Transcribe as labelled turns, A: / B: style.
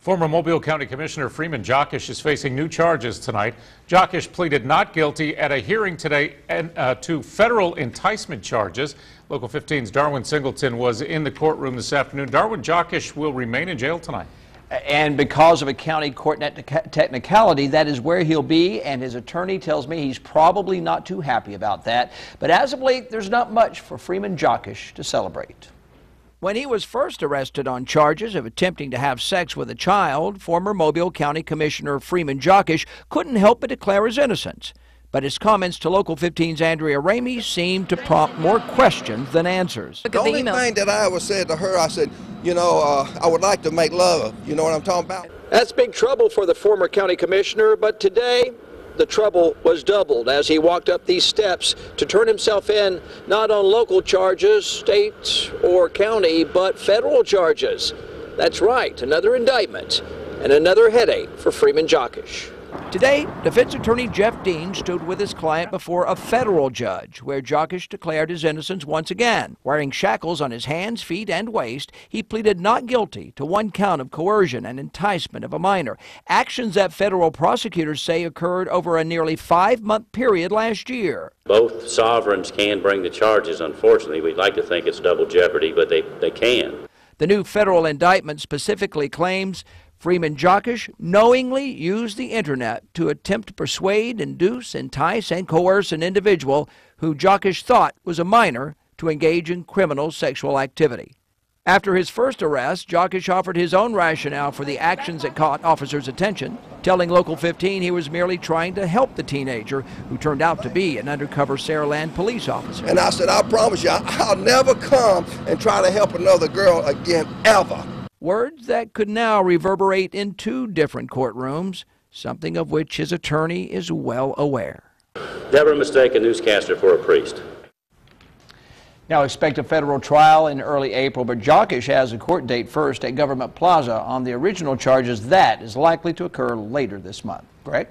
A: Former Mobile County Commissioner Freeman Jockish is facing new charges tonight. Jockish pleaded not guilty at a hearing today to federal enticement charges. Local 15's Darwin Singleton was in the courtroom this afternoon. Darwin, Jockish will remain in jail tonight.
B: And because of a county court technicality, that is where he'll be, and his attorney tells me he's probably not too happy about that. But as of late, there's not much for Freeman Jockish to celebrate. When he was first arrested on charges of attempting to have sex with a child, former Mobile County Commissioner Freeman Jockish couldn't help but declare his innocence. But his comments to Local 15's Andrea Ramey seemed to prompt more questions than answers.
C: The only thing that I ever said to her, I said, I would like to make love. You know what I'm talking about?
B: That's big trouble for the former county commissioner, but today the trouble was doubled as he walked up these steps to turn himself in not on local charges, state or county, but federal charges. That's right, another indictment and another headache for Freeman Jockish. Today, defense attorney Jeff Dean stood with his client before a federal judge, where Jockish declared his innocence once again. Wearing shackles on his hands, feet, and waist, he pleaded not guilty to one count of coercion and enticement of a minor, actions that federal prosecutors say occurred over a nearly 5-month period last year.
D: Both sovereigns can bring the charges. Unfortunately, we'd like to think it's double jeopardy, but they can.
B: The new federal indictment specifically claims Freeman Jockish knowingly used the internet to attempt to persuade, induce, entice, and coerce an individual who Jockish thought was a minor to engage in criminal sexual activity. After his first arrest, Jockish offered his own rationale for the actions that caught officers' attention, telling Local 15 he was merely trying to help the teenager, who turned out to be an undercover Saraland police officer.
C: And I said, I promise you, I'll never come and try to help another girl again, ever.
B: Words that could now reverberate in 2 different courtrooms, something of which his attorney is well aware.
D: Never mistake a newscaster for a priest.
B: Now expect a federal trial in early April, but Jockish has a court date first at Government Plaza on the original charges. That is likely to occur later this month. Greg?